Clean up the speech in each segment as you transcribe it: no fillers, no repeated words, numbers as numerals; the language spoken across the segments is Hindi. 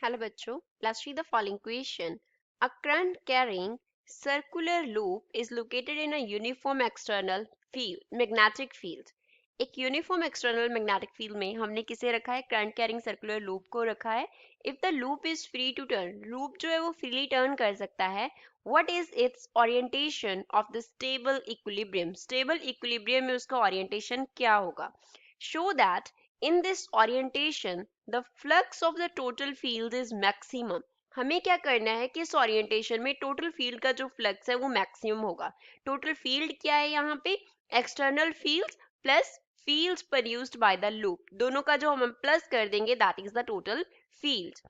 Hello bachcho, let's see the following question. A current carrying circular loop is located in a uniform external field, magnetic field. एक यूनिफॉर्म एक्सटर्नल मैग्नेटिक फील्ड में हमने किसे रखा है, करंट कैरिंग सर्कुलर लूप को रखा है. If the loop is free to turn, loop जो है वो फ्रीली टर्न कर सकता है. What is its orientation of the stable equilibrium, stable equilibrium में उसका ओरिएंटेशन क्या होगा. Show that in this orientation the flux of the total field is maximum. हमें क्या करना है कि इस ओरिएंटेशन में टोटल फील्ड का जो फ्लक्स है वो मैक्सिमम होगा. टोटल फील्ड क्या है यहाँ पे, external field plus fields produced by the loop, दोनों का जो हम प्लस कर देंगे that is the total field.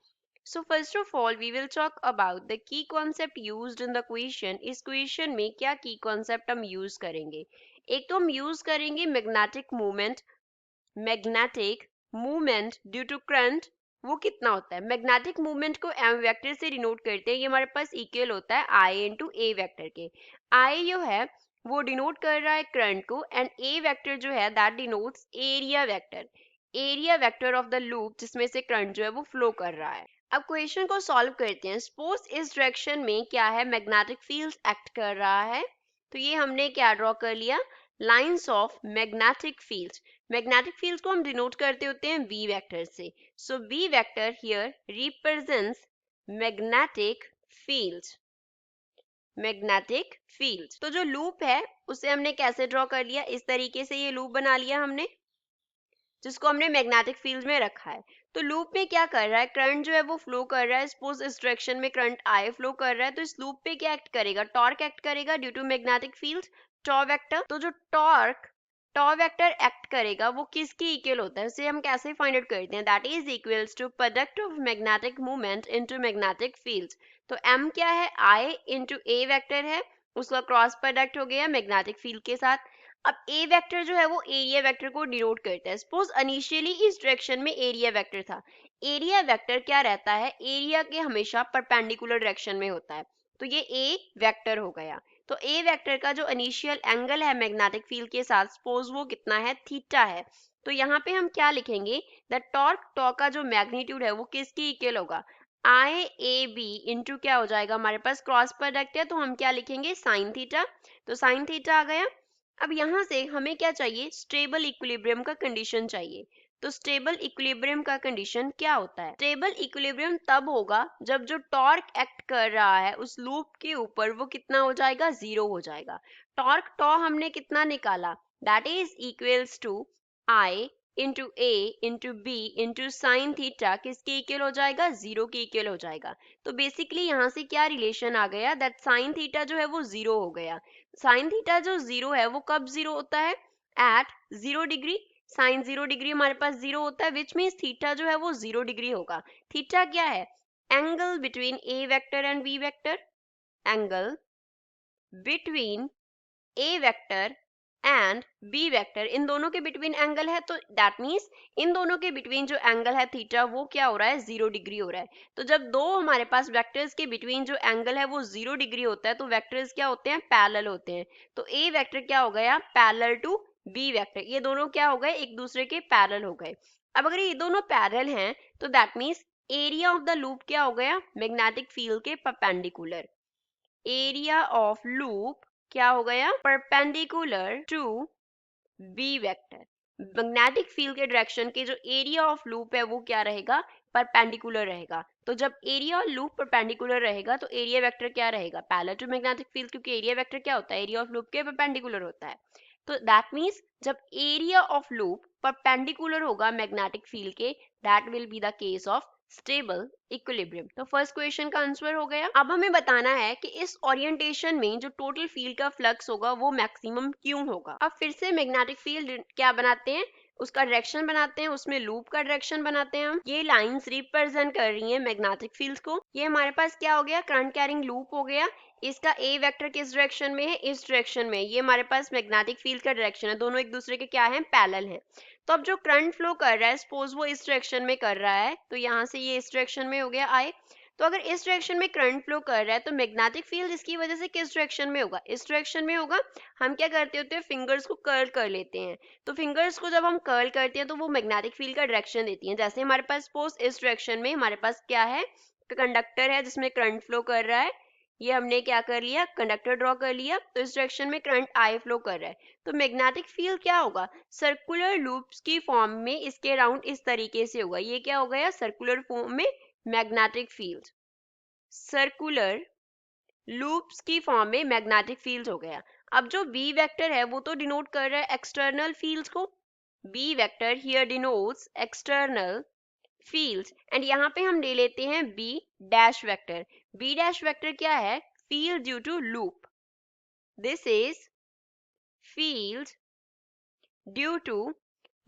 So first of all we will talk about the key concept used in the equation. इस equation में क्या key concept हम use करेंगे. एक तो हम use करेंगे magnetic movement. Magnetic movement due to current वो कितना होता है. मैग्नेटिक मूवमेंट को एम वेक्टर से डिनोट करते हैं. ये हमारे पास इक्वल होता है आई इंटू ए वेक्टर के. आई जो है वो डिनोट कर रहा है करंट को एंड ए वेक्टर जो है that denotes area vector, area vector of the loop जिसमें से करंट जो है वो फ्लो कर रहा है. अब क्वेश्चन को सॉल्व करते हैं. सपोज इस डायरेक्शन में क्या है, मैग्नेटिक फील्ड एक्ट कर रहा है. तो ये हमने क्या ड्रॉ कर लिया, lines of magnetic field. Magnetic field को हम डिनोट करते होते हैं वी वेक्टर से. So V vector here represents magnetic field, magnetic field. तो जो लूप है उसे हमने कैसे ड्रॉ कर लिया, इस तरीके से ये लूप बना लिया हमने जिसको हमने मैग्नेटिक फील्ड में रखा है. तो लूप में क्या कर रहा है, करंट जो है वो फ्लो कर रहा है. सपोज इस डायरेक्शन में करंट आई फ्लो कर रहा है तो इस लूप पे क्या एक्ट करेगा, टॉर्क एक्ट करेगा due to magnetic field, tau vector. तो जो टॉ वेक्टर एक्ट करेगा वो किसकी इक्वल होता है, उसे हम कैसे फाइंड आउट करते हैं, that is equals to product of magnetic movement into magnetic field. तो m क्या है, i इंटू ए वेक्टर है, उसका क्रॉस प्रोडक्ट हो गया मैग्नेटिक फील्ड के साथ. अब ए वेक्टर जो है वो एरिया वेक्टर को डिनोट करता है. सपोज इनिशियली इस डायरेक्शन में एरिया वेक्टर था. एरिया वेक्टर क्या रहता है, एरिया के हमेशा परपेंडिकुलर डायरेक्शन में होता है. तो ये ए वेक्टर हो गया. तो ए वेक्टर का जो इनिशियल एंगल है मैग्नेटिक फील्ड के साथ सपोज वो कितना है, थीटा है. तो यहाँ पे हम क्या लिखेंगे, द टॉर्क का जो मैग्नीट्यूड है वो किसकी इक्वल होगा, आई ए बी इंटू क्या हो जाएगा, हमारे पास क्रॉस प्रोडक्ट है तो हम क्या लिखेंगे, साइन थीटा. तो साइन थीटा आ गया. अब यहाँ से हमें क्या चाहिए, स्टेबल इक्विलिब्रियम का कंडीशन चाहिए. तो स्टेबल इक्विलिब्रियम का कंडीशन क्या होता है, स्टेबल इक्विलिब्रियम तब होगा जब जो टॉर्क एक्ट कर रहा है उस लूप के ऊपर वो कितना हो जाएगा, जीरो हो जाएगा. टॉर्क टॉ हमने कितना निकाला, that is equals to I into A into B into sine theta, किसके इक्वल हो जाएगा, जीरो के इक्वल हो जाएगा. तो बेसिकली यहाँ से क्या रिलेशन आ गया, दैट साइन थीटा जो है वो जीरो हो गया. साइन थीटा जो जीरो है वो कब जीरो होता है, एट 0 डिग्री. साइन 0 डिग्री हमारे पास जीरो होता है विच मीन्स थीटा जो है वो 0 डिग्री होगा. थीटा क्या है, angle between A vector and B vector, angle between A vector and B vector, इन दोनों के बिटवीन एंगल है. तो दैट मीन्स इन दोनों के बिटवीन जो एंगल है थीटा वो क्या हो रहा है, 0 डिग्री हो रहा है. तो जब दो हमारे पास वेक्टर्स के बिटवीन जो एंगल है वो 0 डिग्री होता है तो वेक्टर्स क्या होते हैं, पैरेलल होते हैं. तो ए वेक्टर क्या हो गया, पैरेलल टू बी वेक्टर, ये दोनों क्या हो गए, एक दूसरे के पैरेलल हो गए. अब अगर ये दोनों पैरेलल हैं तो that means area of the loop क्या हो गया, मैग्नेटिक फील्ड के परपेंडिकुलर. एरिया ऑफ लूप क्या हो गया, perpendicular to B vector. Magnetic field के डायरेक्शन के जो एरिया ऑफ लूप है वो क्या रहेगा, परपेंडिकुलर रहेगा. तो जब एरिया और लूप परपेंडिकुलर रहेगा तो एरिया वेक्टर क्या रहेगा, पैरेलल टू मैग्नेटिक फील्ड, क्योंकि एरिया वेक्टर क्या होता है, एरिया ऑफ लूप के परपेंडिकुलर होता है. तो दैट मीन्स जब एरिया ऑफ लूप परपेंडिकुलर होगा मैग्नेटिक फील्ड के, that will be the case of stable equilibrium. तो फर्स्ट क्वेश्चन का आंसर हो गया. अब हमें बताना है कि इस ओरिएंटेशन में जो टोटल फील्ड का फ्लक्स होगा वो मैक्सिमम क्यों होगा. अब फिर से मैग्नेटिक फील्ड क्या बनाते हैं, उसका डायरेक्शन बनाते हैं, उसमें लूप का डायरेक्शन बनाते हैं हम. ये लाइंस रिप्रेजेंट कर रही हैं मैग्नेटिक फील्ड को. ये हमारे पास क्या हो गया, करंट कैरिंग लूप हो गया. इसका ए वेक्टर किस डायरेक्शन में है, इस डायरेक्शन में. ये हमारे पास मैग्नेटिक फील्ड का डायरेक्शन है, दोनों एक दूसरे के क्या है, पैरेलल है. तो अब जो करंट फ्लो कर रहा है सपोज वो इस डायरेक्शन में कर रहा है तो यहाँ से ये इस डायरेक्शन में हो गया आई. तो अगर इस डायरेक्शन में करंट फ्लो कर रहा है तो मैग्नेटिक फील्ड इसकी वजह से किस डायरेक्शन में होगा, इस डायरेक्शन में होगा। हम क्या करते होते हैं, फिंगर्स को कर्ल कर लेते हैं। तो फिंगर्स को जब हम कर्ल करते हैं तो वो मैग्नेटिक फील्ड का डायरेक्शन देती हैं। जैसे हमारे पास सपोज इस डायरेक्शन में हमारे पास क्या है, कंडक्टर है जिसमें करंट फ्लो कर रहा है। ये हमने क्या कर लिया, कंडक्टर ड्रॉ कर लिया, तो इस डायरेक्शन में करंट आई फ्लो कर रहा है। तो मैग्नेटिक फील्ड क्या होगा, सर्कुलर लूप्स की फॉर्म में इसके अराउंड इस तरीके से होगा। ये क्या हो गया, सर्कुलर फॉर्म में मैग्नेटिक फील्ड, सर्कुलर लूप्स की फॉर्म में मैग्नेटिक फील्ड हो गया। अब जो बी वेक्टर है वो तो डिनोट कर रहा है एक्सटर्नल फील्ड को। B vector here denotes external fields, and यहाँ पे हम ले लेते हैं B dash vector. B dash vector क्या है, field due to loop. This is field due to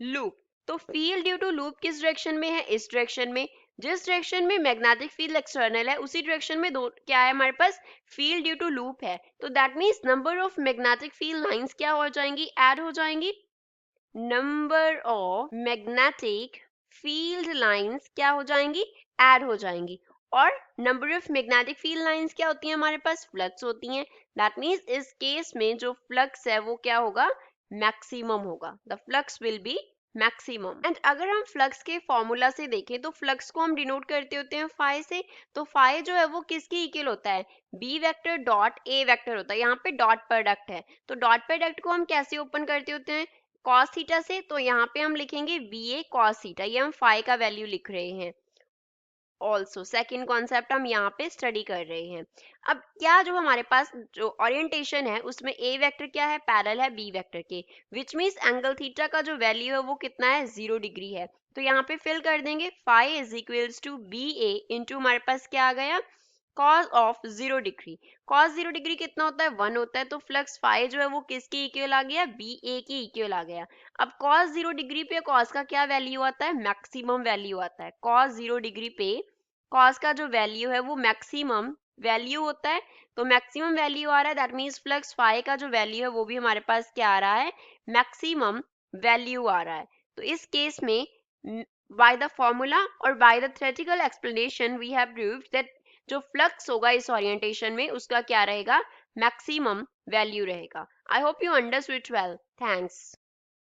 loop. तो फील्ड ड्यू टू लूप किस डायरेक्शन में है, इस डायरेक्शन में। जिस डायरेक्शन में मैग्नेटिक फील्ड एक्सटर्नल है उसी डायरेक्शन में दो क्या है हमारे पास, फील्ड ड्यू टू लूप है। तो that means number of magnetic field lines क्या हो जाएंगी, ऐड हो जाएंगी। Number of magnetic field lines क्या हो जाएंगी, ऐड हो जाएंगी। और number of magnetic field lines क्या होती हैं हमारे पास, फ्लक्स होती हैं। दैट मीन्स इस केस में जो फ्लक्स है वो क्या होगा, मैक्सिमम होगा। The flux will be maximum. And अगर हम फ्लक्स के फॉर्मूला से देखें तो फ्लक्स को हम डिनोट करते होते हैं फाई से। तो फाई जो है वो किसके इक्वल होता है, B vector dot A vector होता है। यहाँ पे डॉट प्रोडक्ट है, तो डॉट प्रोडक्ट को हम कैसे ओपन करते होते हैं, कॉस थीटा से। तो यहाँ पे हम लिखेंगे बी ए कॉस थीटा, ये हम फाई का वैल्यू लिख रहे हैं। ऑल्सो सेकेंड कॉन्सेप्ट हम यहाँ पे स्टडी कर रहे हैं। अब क्या जो हमारे पास जो ओरिएंटेशन है उसमें ए वेक्टर क्या है, पैरेलल है बी वेक्टर के, विच मीन्स एंगल थीटा का जो वैल्यू है वो कितना है, 0 डिग्री है। तो यहाँ पे फिल कर देंगे phi is equals to B A into हमारे पास क्या आ गया, cos of 0 degree. Cos 0 degree कितना होता है, 1 होता है। तो फ्लक्स फाई जो है वो किसके इक्वल आ गया, बी ए के इक्वल आ गया। अब कॉस 0 डिग्री पे कॉस का क्या वैल्यू आता है, मैक्सिमम वैल्यू आता है। कॉस 0 डिग्री पे कॉस का जो वैल्यू है वो मैक्सिमम वैल्यू होता है। तो मैक्सिमम वैल्यू आ रहा है, दैट मीन्स फ्लक्स फाई का जो वैल्यू है वो भी हमारे पास क्या आ रहा है, मैक्सिमम वैल्यू आ रहा है। तो इस केस में बाय द फॉर्मूला और by the theoretical explanation we have proved that जो फ्लक्स होगा इस ओरिएंटेशन में उसका क्या रहेगा, मैक्सिमम वैल्यू रहेगा। I hope you understood well, thanks.